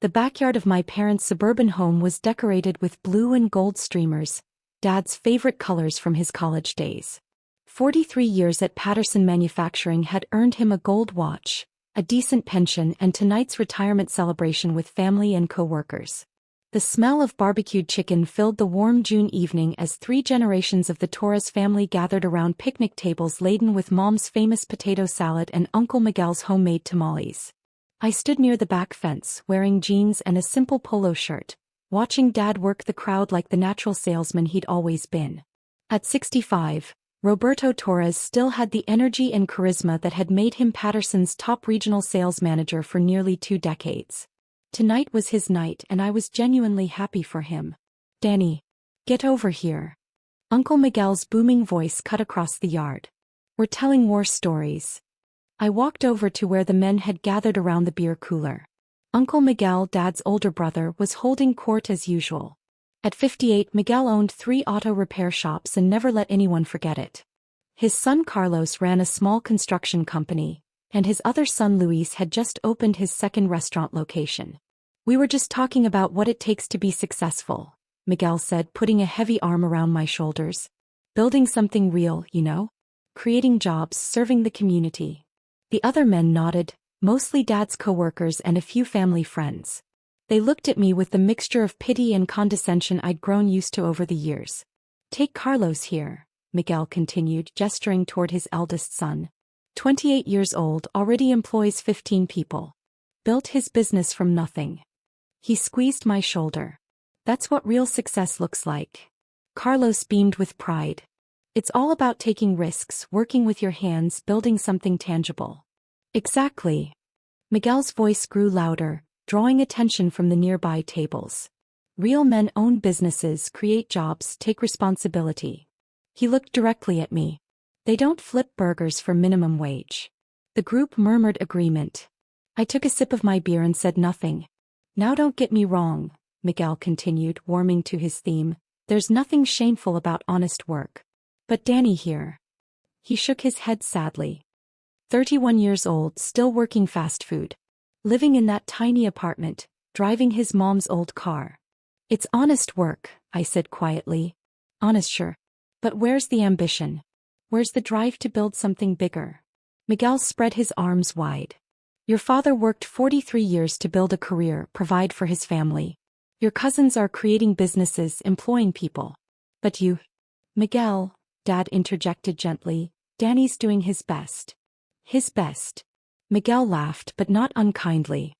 The backyard of my parents' suburban home was decorated with blue and gold streamers, Dad's favorite colors from his college days. 43 years at Patterson Manufacturing had earned him a gold watch, a decent pension, and tonight's retirement celebration with family and co-workers. The smell of barbecued chicken filled the warm June evening as 3 generations of the Torres family gathered around picnic tables laden with Mom's famous potato salad and Uncle Miguel's homemade tamales. I stood near the back fence, wearing jeans and a simple polo shirt, watching Dad work the crowd like the natural salesman he'd always been. At 65, Roberto Torres still had the energy and charisma that had made him Patterson's top regional sales manager for nearly 2 decades. Tonight was his night and I was genuinely happy for him. "Danny, get over here." Uncle Miguel's booming voice cut across the yard. "We're telling war stories." I walked over to where the men had gathered around the beer cooler. Uncle Miguel, Dad's older brother, was holding court as usual. At 58, Miguel owned 3 auto repair shops and never let anyone forget it. His son Carlos ran a small construction company, and his other son Luis had just opened his second restaurant location. "We were just talking about what it takes to be successful," Miguel said, putting a heavy arm around my shoulders. "Building something real, you know? Creating jobs, serving the community." The other men nodded, mostly Dad's coworkers and a few family friends. They looked at me with the mixture of pity and condescension I'd grown used to over the years. "Take Carlos here," Miguel continued, gesturing toward his eldest son. 28 years old, already employs 15 people. Built his business from nothing. He squeezed my shoulder. "That's what real success looks like." Carlos beamed with pride. "It's all about taking risks, working with your hands, building something tangible." "Exactly." Miguel's voice grew louder, drawing attention from the nearby tables. "Real men own businesses, create jobs, take responsibility." He looked directly at me. "They don't flip burgers for minimum wage." The group murmured agreement. I took a sip of my beer and said nothing. "Now don't get me wrong," Miguel continued, warming to his theme. "There's nothing shameful about honest work. But Danny here." He shook his head sadly. 31 years old, still working fast food. Living in that tiny apartment, driving his mom's old car. "It's honest work," I said quietly. "Honest, sure. But where's the ambition? Where's the drive to build something bigger?" Miguel spread his arms wide. "Your father worked 43 years to build a career, provide for his family. Your cousins are creating businesses, employing people. But you—" "Miguel," Dad interjected gently, "Danny's doing his best." "His best." Miguel laughed, but not unkindly.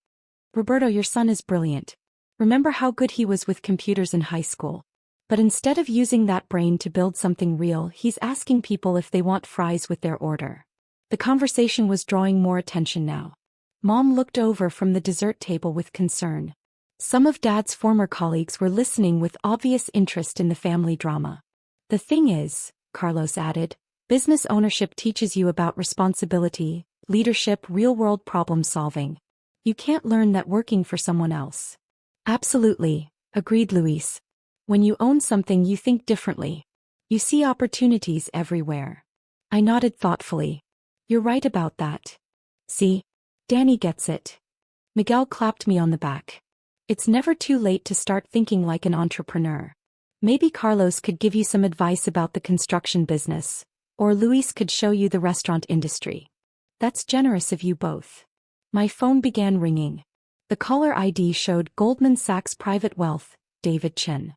"Roberto, your son is brilliant. Remember how good he was with computers in high school? But instead of using that brain to build something real, he's asking people if they want fries with their order." The conversation was drawing more attention now. Mom looked over from the dessert table with concern. Some of Dad's former colleagues were listening with obvious interest in the family drama. "The thing is," Carlos added, "business ownership teaches you about responsibility, leadership, real-world problem-solving. You can't learn that working for someone else." "Absolutely," agreed Luis. "When you own something, you think differently. You see opportunities everywhere." I nodded thoughtfully. "You're right about that. See? Danny gets it." Miguel clapped me on the back. "It's never too late to start thinking like an entrepreneur. Maybe Carlos could give you some advice about the construction business, or Luis could show you the restaurant industry." "That's generous of you both." My phone began ringing. The caller ID showed Goldman Sachs Private Wealth, David Chen.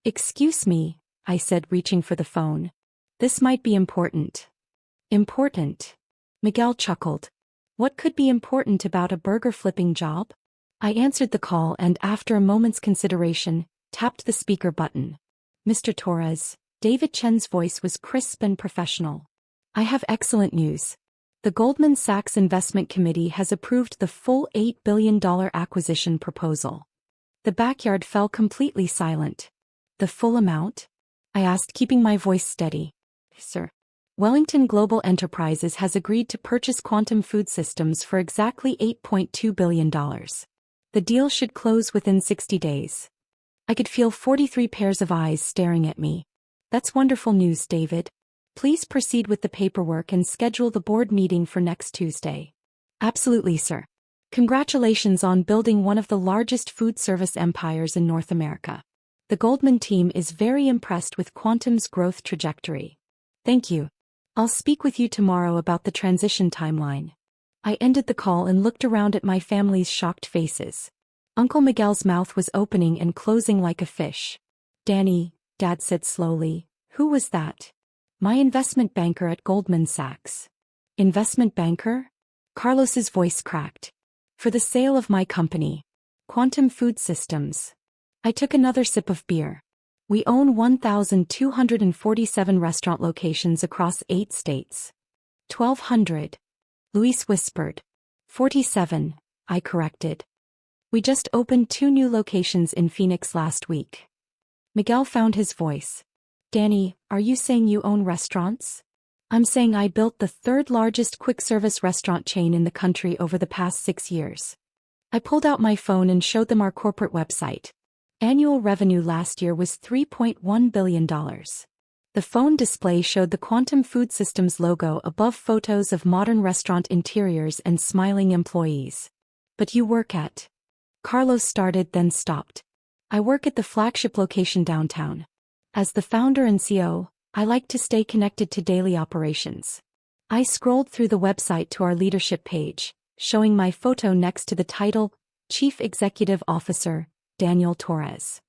"Excuse me," I said, reaching for the phone. "This might be important." "Important?" Miguel chuckled. "What could be important about a burger-flipping job?" I answered the call and, after a moment's consideration, tapped the speaker button. "Mr. Torres," David Chen's voice was crisp and professional. "I have excellent news. The Goldman Sachs Investment Committee has approved the full $8 billion acquisition proposal." The backyard fell completely silent. "The full amount?" I asked, keeping my voice steady. "Sir. Wellington Global Enterprises has agreed to purchase Quantum Food Systems for exactly $8.2 billion. The deal should close within 60 days. I could feel 43 pairs of eyes staring at me. "That's wonderful news, David. Please proceed with the paperwork and schedule the board meeting for next Tuesday." "Absolutely, sir." Congratulations on building one of the largest food service empires in North America. The Goldman team is very impressed with Quantum's growth trajectory. Thank you. I'll speak with you tomorrow about the transition timeline. I ended the call and looked around at my family's shocked faces. Uncle Miguel's mouth was opening and closing like a fish. Danny, Dad said slowly, who was that? My investment banker at Goldman Sachs. Investment banker? Carlos's voice cracked. For the sale of my company. Quantum Food Systems. I took another sip of beer. We own 1,247 restaurant locations across 8 states. 1,200. Luis whispered. 47, I corrected. We just opened 2 new locations in Phoenix last week. Miguel found his voice. Danny, are you saying you own restaurants? I'm saying I built the 3rd largest quick-service restaurant chain in the country over the past 6 years. I pulled out my phone and showed them our corporate website. Annual revenue last year was $3.1 billion. The phone display showed the Quantum Food Systems logo above photos of modern restaurant interiors and smiling employees. But you work at... Carlos started then stopped. I work at the flagship location downtown. As the founder and CEO, I like to stay connected to daily operations. I scrolled through the website to our leadership page, showing my photo next to the title, Chief Executive Officer, Daniel Torres.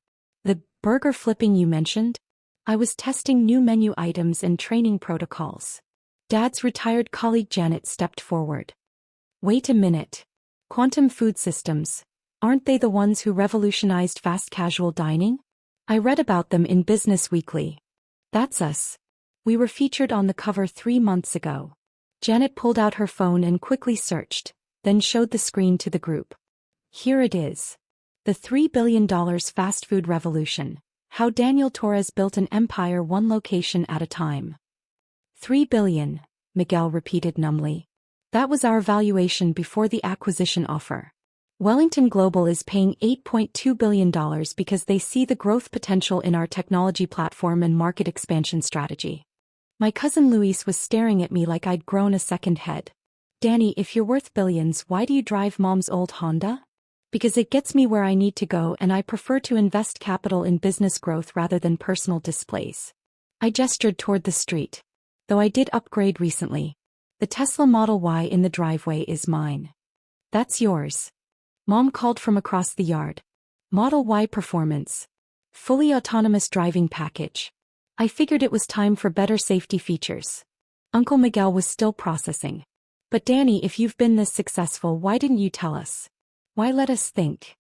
The burger flipping you mentioned? I was testing new menu items and training protocols. Dad's retired colleague Janet stepped forward. Wait a minute. Quantum Food Systems, aren't they the ones who revolutionized fast casual dining? I read about them in Business Weekly. That's us. We were featured on the cover 3 months ago. Janet pulled out her phone and quickly searched, then showed the screen to the group. Here it is. The $3 billion fast food revolution. How Daniel Torres built an empire 1 location at a time. $3 billion, Miguel repeated numbly. That was our valuation before the acquisition offer. Wellington Global is paying $8.2 billion because they see the growth potential in our technology platform and market expansion strategy. My cousin Luis was staring at me like I'd grown a second head. Danny, if you're worth billions, why do you drive Mom's old Honda? Because it gets me where I need to go and I prefer to invest capital in business growth rather than personal displays. I gestured toward the street. Though I did upgrade recently. The Tesla Model Y in the driveway is mine. That's yours. Mom called from across the yard. Model Y Performance. Fully autonomous driving package. I figured it was time for better safety features. Uncle Miguel was still processing. But Danny, if you've been this successful, why didn't you tell us? Why let us think?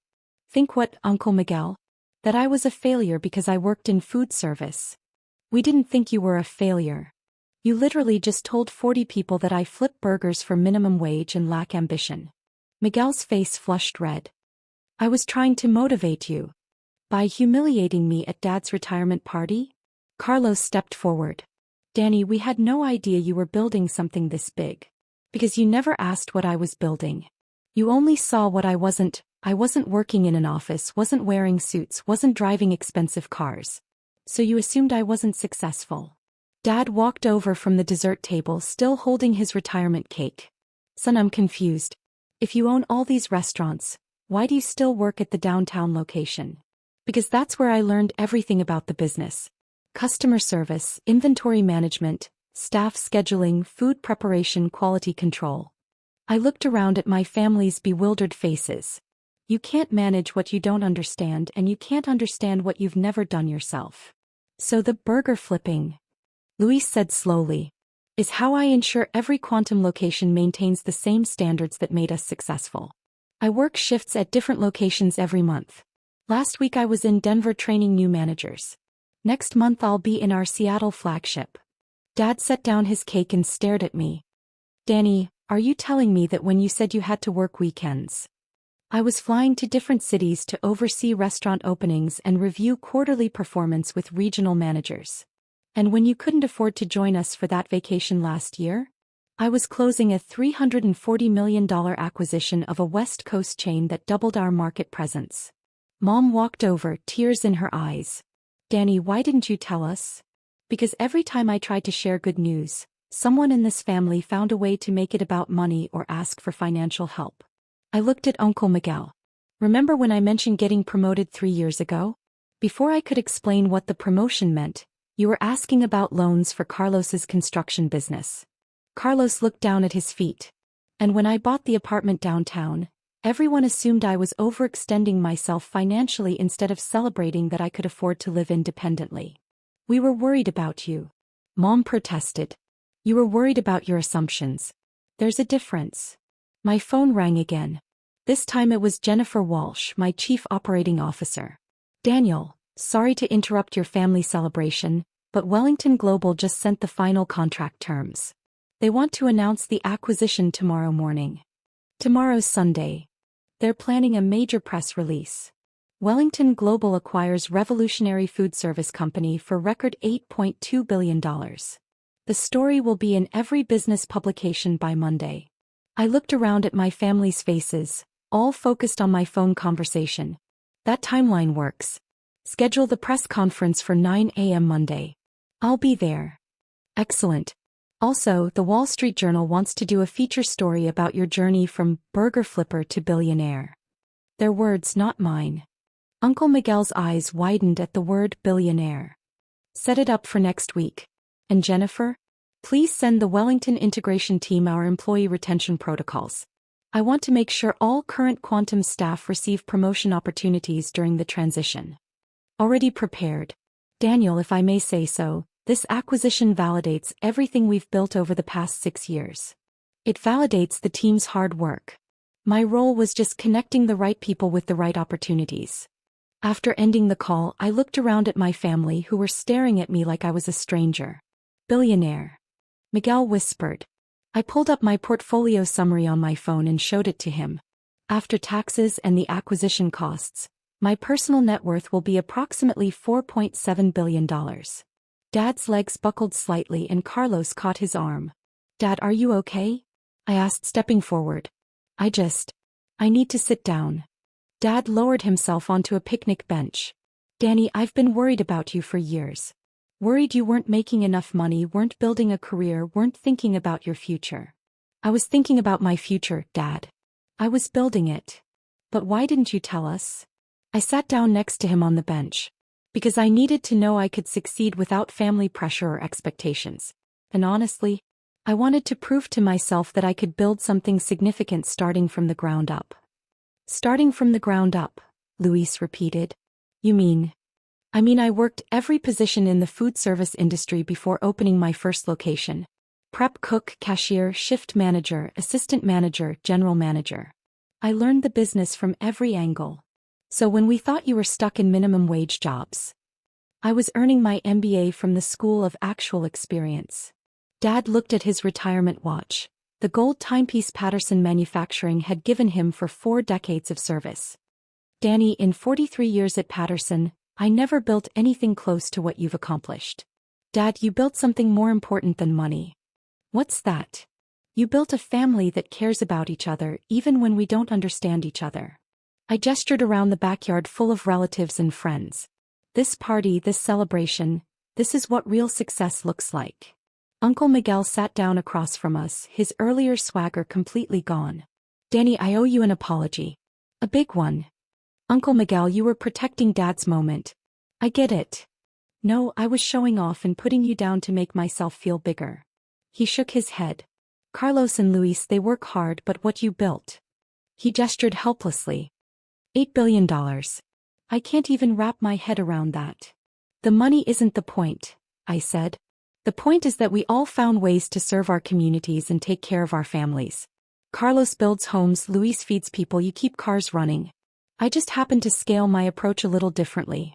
Think what, Uncle Miguel? That I was a failure because I worked in food service. We didn't think you were a failure. You literally just told 40 people that I flip burgers for minimum wage and lack ambition. Miguel's face flushed red. I was trying to motivate you. By humiliating me at Dad's retirement party? Carlos stepped forward. Danny, we had no idea you were building something this big. Because you never asked what I was building. You only saw what I wasn't working in an office, wasn't wearing suits, wasn't driving expensive cars. So you assumed I wasn't successful. Dad walked over from the dessert table still holding his retirement cake. Son, I'm confused. If you own all these restaurants, why do you still work at the downtown location? Because that's where I learned everything about the business. Customer service, inventory management, staff scheduling, food preparation, quality control. I looked around at my family's bewildered faces. You can't manage what you don't understand and you can't understand what you've never done yourself. So the burger flipping, Luis said slowly, is how I ensure every Quantum location maintains the same standards that made us successful. I work shifts at different locations every month. Last week I was in Denver training new managers. Next month I'll be in our Seattle flagship. Dad set down his cake and stared at me. Danny, are you telling me that when you said you had to work weekends? I was flying to different cities to oversee restaurant openings and review quarterly performance with regional managers. And when you couldn't afford to join us for that vacation last year? I was closing a $340 million acquisition of a West Coast chain that doubled our market presence. Mom walked over, tears in her eyes. Danny, why didn't you tell us? Because every time I tried to share good news, someone in this family found a way to make it about money or ask for financial help. I looked at Uncle Miguel. Remember when I mentioned getting promoted 3 years ago? Before I could explain what the promotion meant, you were asking about loans for Carlos's construction business. Carlos looked down at his feet. And when I bought the apartment downtown, everyone assumed I was overextending myself financially instead of celebrating that I could afford to live independently. We were worried about you. Mom protested. You were worried about your assumptions. There's a difference. My phone rang again. This time it was Jennifer Walsh, my chief operating officer. Daniel, sorry to interrupt your family celebration, but Wellington Global just sent the final contract terms. They want to announce the acquisition tomorrow morning. Tomorrow's Sunday. They're planning a major press release. Wellington Global acquires Revolutionary Food Service Company for record $8.2 billion. The story will be in every business publication by Monday. I looked around at my family's faces, all focused on my phone conversation. That timeline works. Schedule the press conference for 9 a.m. Monday. I'll be there. Excellent. Also, the Wall Street Journal wants to do a feature story about your journey from burger flipper to billionaire. Their words, not mine. Uncle Miguel's eyes widened at the word billionaire. Set it up for next week. And Jennifer? Please send the Wellington integration team our employee retention protocols. I want to make sure all current Quantum staff receive promotion opportunities during the transition. Already prepared. Daniel, if I may say so, this acquisition validates everything we've built over the past 6 years. It validates the team's hard work. My role was just connecting the right people with the right opportunities. After ending the call, I looked around at my family who were staring at me like I was a stranger. Billionaire. Miguel whispered. I pulled up my portfolio summary on my phone and showed it to him. After taxes and the acquisition costs, my personal net worth will be approximately $4.7 billion. Dad's legs buckled slightly and Carlos caught his arm. Dad, are you okay? I asked, stepping forward. I need to sit down. Dad lowered himself onto a picnic bench. Danny, I've been worried about you for years. Worried you weren't making enough money, weren't building a career, weren't thinking about your future. I was thinking about my future, Dad. I was building it. But why didn't you tell us? I sat down next to him on the bench. Because I needed to know I could succeed without family pressure or expectations. And honestly, I wanted to prove to myself that I could build something significant starting from the ground up. Starting from the ground up, Luis repeated. You mean? I worked every position in the food service industry before opening my first location. Prep cook, cashier, shift manager, assistant manager, general manager. I learned the business from every angle. So when we thought you were stuck in minimum wage jobs, I was earning my MBA from the School of Actual Experience. Dad looked at his retirement watch. The gold timepiece Patterson Manufacturing had given him for 4 decades of service. Danny, in 43 years at Patterson, I never built anything close to what you've accomplished. Dad, you built something more important than money. What's that? You built a family that cares about each other even when we don't understand each other. I gestured around the backyard full of relatives and friends. This party, this celebration, this is what real success looks like. Uncle Miguel sat down across from us, his earlier swagger completely gone. Danny, I owe you an apology. A big one. Uncle Miguel, you were protecting Dad's moment. I get it. No, I was showing off and putting you down to make myself feel bigger. He shook his head. Carlos and Luis, they work hard, but what you built. He gestured helplessly. $8 billion. I can't even wrap my head around that. The money isn't the point, I said. The point is that we all found ways to serve our communities and take care of our families. Carlos builds homes, Luis feeds people, you keep cars running. I just happened to scale my approach a little differently.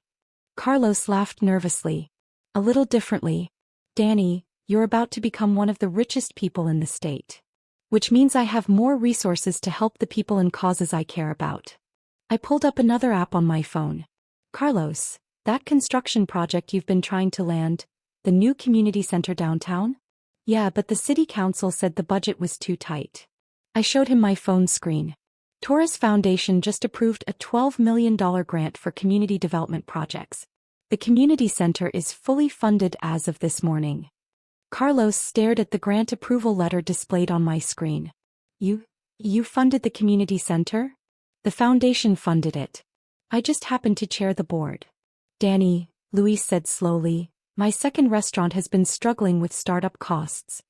Carlos laughed nervously. A little differently. Danny, you're about to become one of the richest people in the state. Which means I have more resources to help the people and causes I care about. I pulled up another app on my phone. Carlos, that construction project you've been trying to land, the new community center downtown? Yeah, but the city council said the budget was too tight. I showed him my phone screen. Torres Foundation just approved a $12 million grant for community development projects. The community center is fully funded as of this morning. Carlos stared at the grant approval letter displayed on my screen. You You funded the community center? The foundation funded it. I just happened to chair the board. Danny, Luis said slowly, my second restaurant has been struggling with startup costs.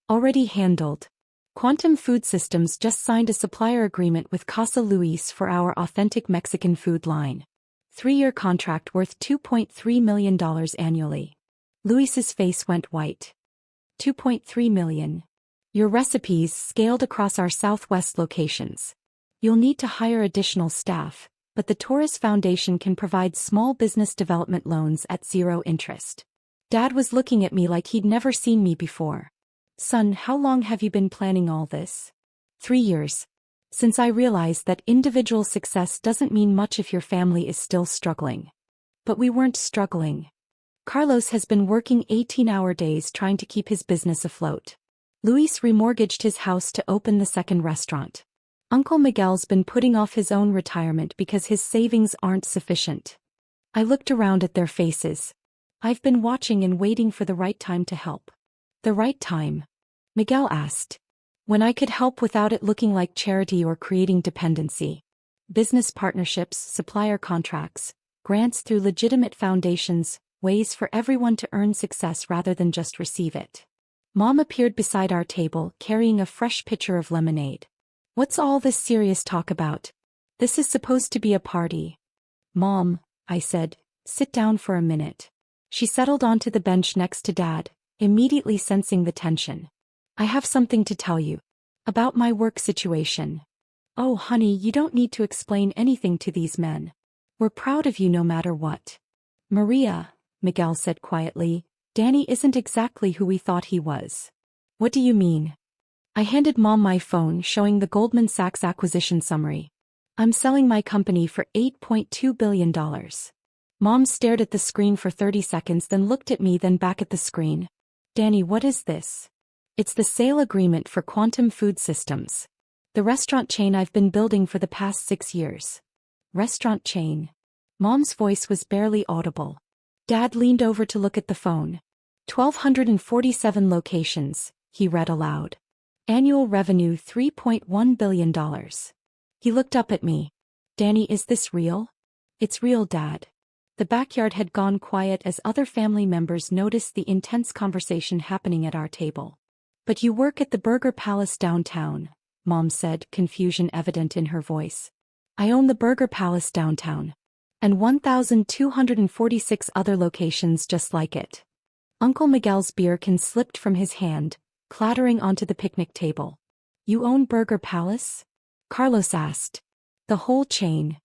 Already handled. Quantum Food Systems just signed a supplier agreement with Casa Luis for our authentic Mexican food line. 3-year contract worth $2.3 million annually. Luis's face went white. $2.3 million. Your recipes scaled across our Southwest locations. You'll need to hire additional staff, but the Torres Foundation can provide small business development loans at 0 interest. Dad was looking at me like he'd never seen me before. Son, how long have you been planning all this? 3 years. Since I realized that individual success doesn't mean much if your family is still struggling. But we weren't struggling. Carlos has been working 18-hour days trying to keep his business afloat. Luis remortgaged his house to open the second restaurant. Uncle Miguel's been putting off his own retirement because his savings aren't sufficient. I looked around at their faces. I've been watching and waiting for the right time to help. The right time? Miguel asked. When I could help without it looking like charity or creating dependency. Business partnerships, supplier contracts, grants through legitimate foundations, ways for everyone to earn success rather than just receive it. Mom appeared beside our table, carrying a fresh pitcher of lemonade. What's all this serious talk about? This is supposed to be a party. Mom, I said, sit down for a minute. She settled onto the bench next to Dad, immediately sensing the tension. I have something to tell you. About my work situation. Oh, honey, you don't need to explain anything to these men. We're proud of you no matter what. Maria, Miguel said quietly, Danny isn't exactly who we thought he was. What do you mean? I handed Mom my phone showing the Goldman Sachs acquisition summary. I'm selling my company for $8.2 billion. Mom stared at the screen for 30 seconds, then looked at me, then back at the screen. Danny, what is this? It's the sale agreement for Quantum Food Systems. The restaurant chain I've been building for the past 6 years. Restaurant chain. Mom's voice was barely audible. Dad leaned over to look at the phone. 1,247 locations, he read aloud. Annual revenue $3.1 billion. He looked up at me. Danny, is this real? It's real, Dad. The backyard had gone quiet as other family members noticed the intense conversation happening at our table. But you work at the Burger Palace downtown, Mom said, confusion evident in her voice. I own the Burger Palace downtown. And 1,246 other locations just like it. Uncle Miguel's beer can slipped from his hand, clattering onto the picnic table. You own Burger Palace? Carlos asked. The whole chain.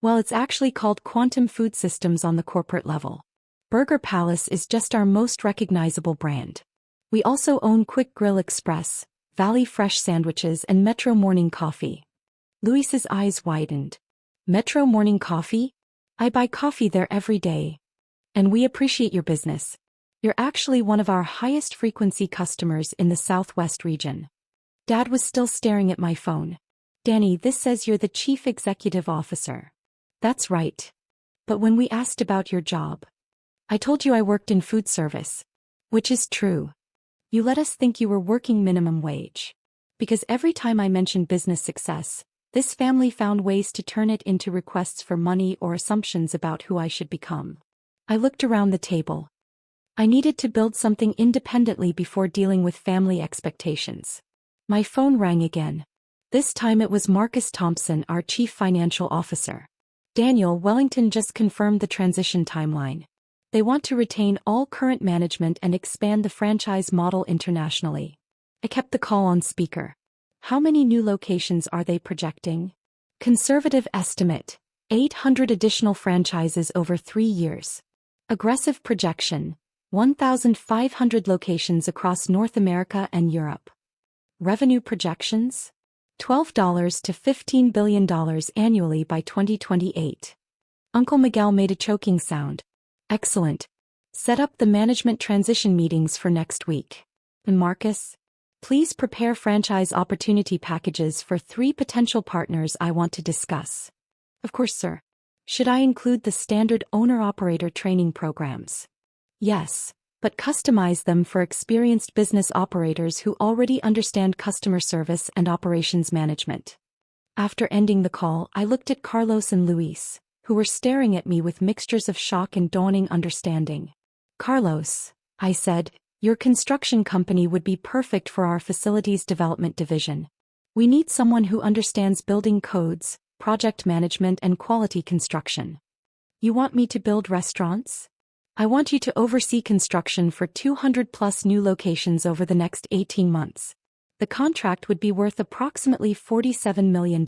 Well, it's actually called Quantum Food Systems on the corporate level. Burger Palace is just our most recognizable brand. We also own Quick Grill Express, Valley Fresh Sandwiches, and Metro Morning Coffee. Luis's eyes widened. Metro Morning Coffee? I buy coffee there every day. And we appreciate your business. You're actually one of our highest frequency customers in the Southwest region. Dad was still staring at my phone. Danny, this says you're the Chief Executive Officer. That's right. But when we asked about your job, I told you I worked in food service. Which is true. You let us think you were working minimum wage. Because every time I mentioned business success, this family found ways to turn it into requests for money or assumptions about who I should become. I looked around the table. I needed to build something independently before dealing with family expectations. My phone rang again. This time it was Marcus Thompson, our Chief Financial Officer. Daniel, Wellington just confirmed the transition timeline. They want to retain all current management and expand the franchise model internationally. I kept the call on speaker. How many new locations are they projecting? Conservative estimate, 800 additional franchises over 3 years. Aggressive projection, 1,500 locations across North America and Europe. Revenue projections? $12 to $15 billion annually by 2028. Uncle Miguel made a choking sound. Excellent. Set up the management transition meetings for next week. And Marcus? Please prepare franchise opportunity packages for 3 potential partners I want to discuss. Of course, sir. Should I include the standard owner-operator training programs? Yes. but customize them for experienced business operators who already understand customer service and operations management. After ending the call, I looked at Carlos and Luis, who were staring at me with mixtures of shock and dawning understanding. "Carlos," I said, "your construction company would be perfect for our facilities development division. We need someone who understands building codes, project management, and quality construction." "You want me to build restaurants?" "I want you to oversee construction for 200+ new locations over the next 18 months. The contract would be worth approximately $47 million.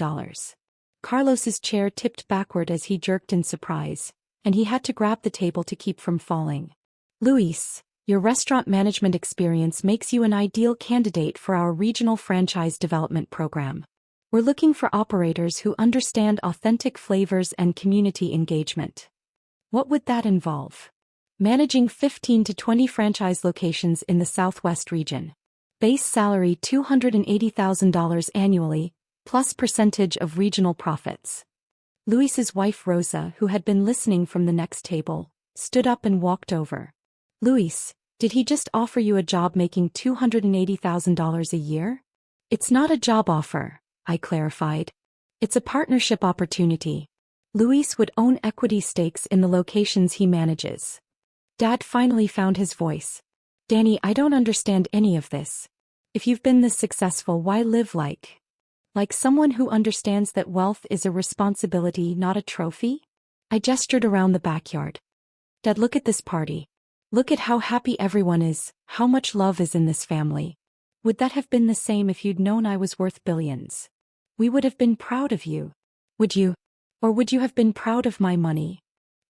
Carlos's chair tipped backward as he jerked in surprise, and he had to grab the table to keep from falling. "Luis, your restaurant management experience makes you an ideal candidate for our regional franchise development program. We're looking for operators who understand authentic flavors and community engagement." "What would that involve?" "Managing 15 to 20 franchise locations in the Southwest region. Base salary $280,000 annually, plus percentage of regional profits." Luis's wife Rosa, who had been listening from the next table, stood up and walked over. "Luis, did he just offer you a job making $280,000 a year?" "It's not a job offer," I clarified. "It's a partnership opportunity. Luis would own equity stakes in the locations he manages." Dad finally found his voice. "Danny, I don't understand any of this. If you've been this successful, why live like someone who understands that wealth is a responsibility, not a trophy?" I gestured around the backyard. "Dad, look at this party. Look at how happy everyone is, how much love is in this family. Would that have been the same if you'd known I was worth billions? We would have been proud of you. Would you? Or would you have been proud of my money?"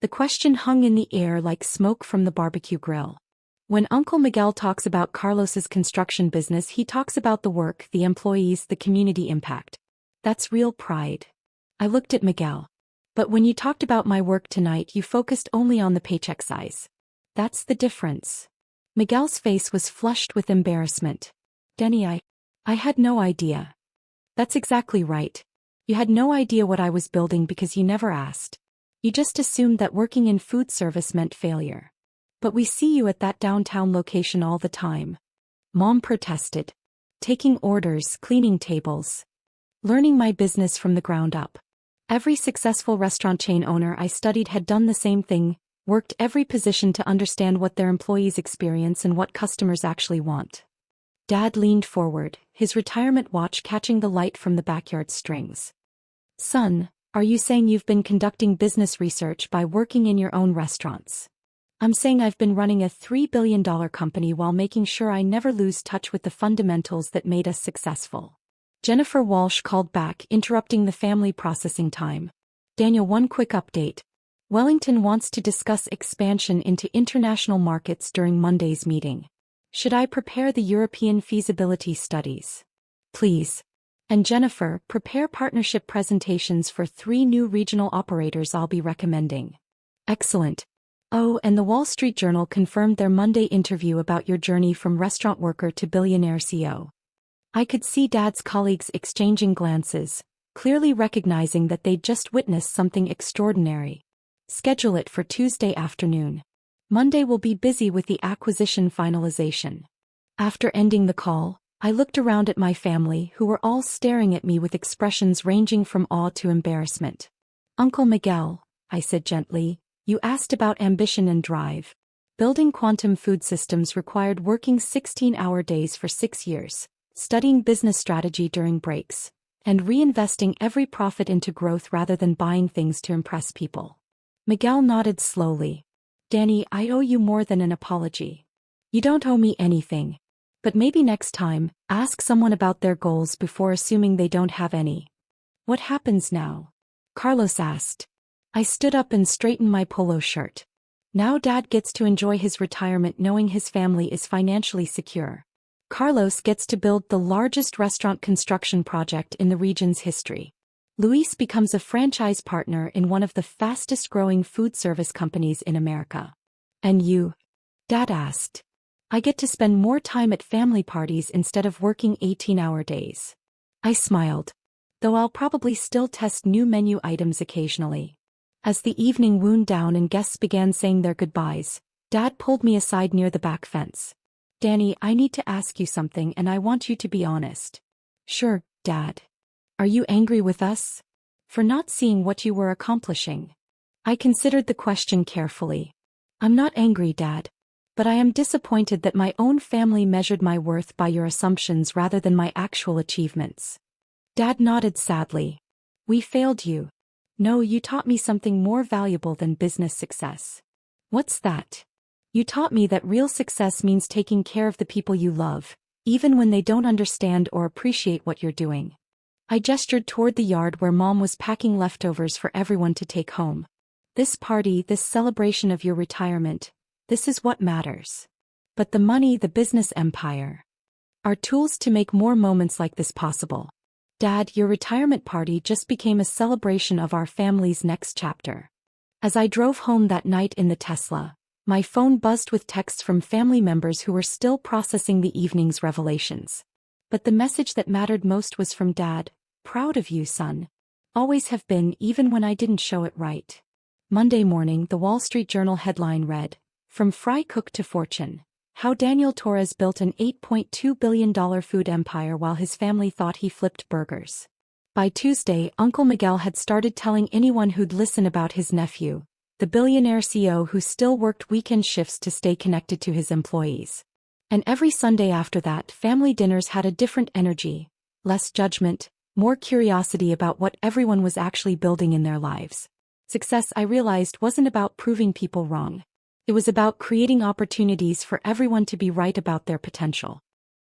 The question hung in the air like smoke from the barbecue grill. When Uncle Miguel talks about Carlos's construction business, he talks about the work, the employees, the community impact. That's real pride. I looked at Miguel. "But when you talked about my work tonight, you focused only on the paycheck size. That's the difference." Miguel's face was flushed with embarrassment. "Denny, I had no idea." "That's exactly right. You had no idea what I was building because you never asked. You just assumed that working in food service meant failure. But we see you at that downtown location all the time." Mom protested. "Taking orders, cleaning tables. Learning my business from the ground up. Every successful restaurant chain owner I studied had done the same thing, worked every position to understand what their employees experience and what customers actually want." Dad leaned forward, his retirement watch catching the light from the backyard strings. "Son, are you saying you've been conducting business research by working in your own restaurants?" "I'm saying I've been running a $3 billion company while making sure I never lose touch with the fundamentals that made us successful." Jennifer Walsh called back, interrupting the family processing time. "Daniel, one quick update. Wellington wants to discuss expansion into international markets during Monday's meeting. Should I prepare the European feasibility studies?" "Please. And Jennifer, prepare partnership presentations for 3 new regional operators I'll be recommending." "Excellent. Oh, and the Wall Street Journal confirmed their Monday interview about your journey from restaurant worker to billionaire CEO." I could see Dad's colleagues exchanging glances, clearly recognizing that they'd just witnessed something extraordinary. "Schedule it for Tuesday afternoon. Monday will be busy with the acquisition finalization." After ending the call, I looked around at my family, who were all staring at me with expressions ranging from awe to embarrassment. "Uncle Miguel," I said gently, "you asked about ambition and drive. Building quantum food systems required working 16-hour days for 6 years, studying business strategy during breaks, and reinvesting every profit into growth rather than buying things to impress people." Miguel nodded slowly. "Danny, I owe you more than an apology." "You don't owe me anything. But maybe next time, ask someone about their goals before assuming they don't have any." "What happens now?" Carlos asked. I stood up and straightened my polo shirt. Now Dad gets to enjoy his retirement knowing his family is financially secure. Carlos gets to build the largest restaurant construction project in the region's history. Luis becomes a franchise partner in one of the fastest-growing food service companies in America. "And you?" Dad asked. "I get to spend more time at family parties instead of working 18-hour days." I smiled. "Though I'll probably still test new menu items occasionally." As the evening wound down and guests began saying their goodbyes, Dad pulled me aside near the back fence. Danny, I need to ask you something and I want you to be honest. Sure, Dad. Are you angry with us? For not seeing what you were accomplishing? I considered the question carefully. I'm not angry, Dad. But I am disappointed that my own family measured my worth by your assumptions rather than my actual achievements. Dad nodded sadly. We failed you. No, you taught me something more valuable than business success. What's that? You taught me that real success means taking care of the people you love, even when they don't understand or appreciate what you're doing. I gestured toward the yard where Mom was packing leftovers for everyone to take home. This party, this celebration of your retirement, this is what matters. But the money, the business empire, are tools to make more moments like this possible. Dad, your retirement party just became a celebration of our family's next chapter. As I drove home that night in the Tesla, my phone buzzed with texts from family members who were still processing the evening's revelations. But the message that mattered most was from Dad. Proud of you, son. Always have been, even when I didn't show it right. Monday morning, the Wall Street Journal headline read, From Fry Cook to Fortune. How Daniel Torres built an $8.2 billion food empire while his family thought he flipped burgers. By Tuesday, Uncle Miguel had started telling anyone who'd listen about his nephew, the billionaire CEO who still worked weekend shifts to stay connected to his employees. And every Sunday after that, family dinners had a different energy, less judgment, more curiosity about what everyone was actually building in their lives. Success, I realized, wasn't about proving people wrong. It was about creating opportunities for everyone to be right about their potential.